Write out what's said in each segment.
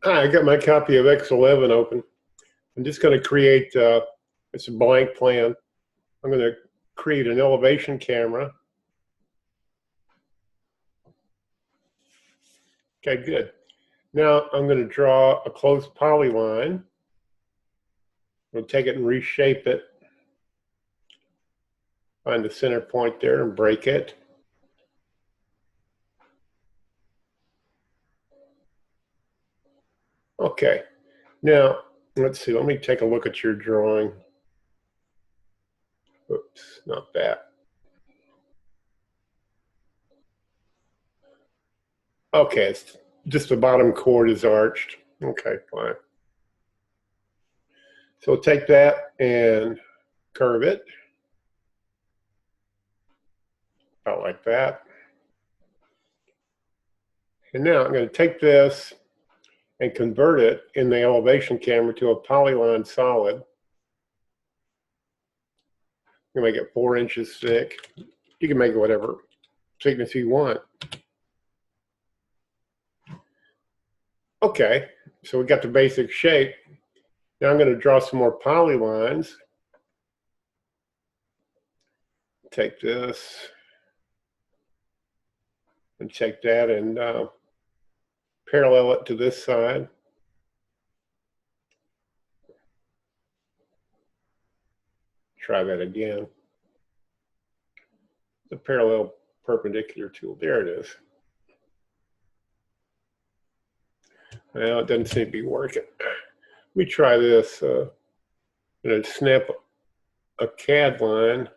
Hi, I got my copy of X11 open. I'm just going to create, it's a blank plan. I'm going to create an elevation camera. Okay, good. Now I'm going to draw a closed polyline. We'll take it and reshape it. Find the center point there and break it. Okay, now let's see, let me take a look at your drawing. Oops, not that. Okay, it's just the bottom chord is arched. Okay, fine. So we'll take that and curve it. About like that. And now I'm going to take this and convert it in the elevation camera to a polyline solid. I'm going to make it 4 inches thick. You can make it whatever thickness you want. Okay, so we got the basic shape. Now I'm going to draw some more polylines. Take this and take that and parallel it to this side. Try that again. The parallel perpendicular tool. There it is. Well, it doesn't seem to be working. Let me try this. I'm going to snip a CAD line.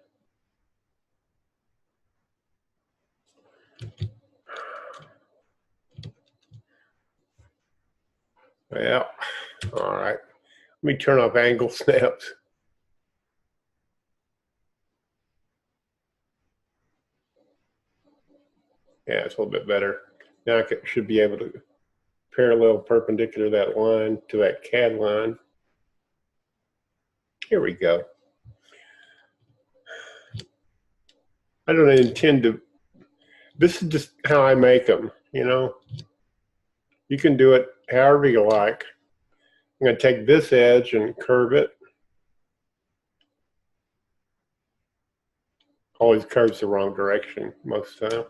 Well, all right. Let me turn off angle snaps. Yeah, it's a little bit better. Now I should be able to parallel perpendicular that line to that CAD line. Here we go. I don't intend to, this is just how I make them, you know. You can do it however you like. I'm going to take this edge and curve it. Always curves the wrong direction most of the time.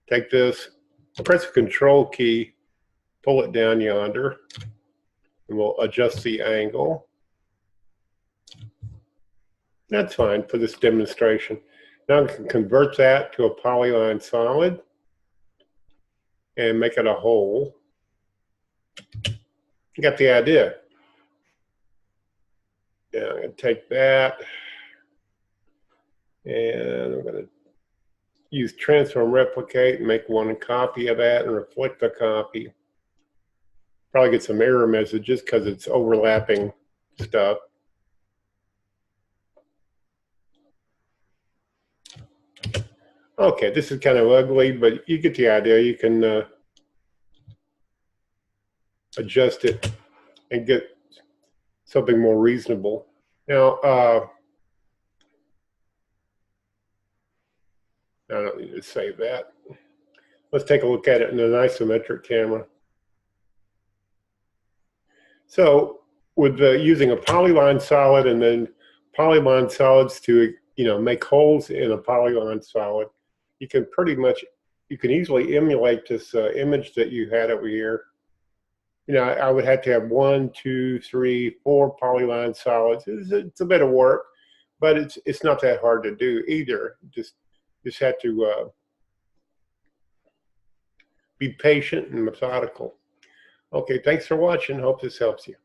Take this, press the control key, pull it down yonder, and we'll adjust the angle. That's fine for this demonstration. Now we can convert that to a polyline solid and make it a hole. You got the idea. Now I'm going to take that and I'm going to use transform replicate and make one copy of that and reflect the copy. Probably get some error messages because it's overlapping stuff. Okay, this is kind of ugly, but you get the idea. You can adjust it and get something more reasonable. Now, I don't need to save that. Let's take a look at it in an isometric camera. So with using a polyline solid and then polyline solids to make holes in a polyline solid, you can easily emulate this image that you had over here. I would have to have 1, 2, 3, 4 polyline solids. It's a bit of work, but it's not that hard to do either. Just have to be patient and methodical. Okay, thanks for watching. Hope this helps you.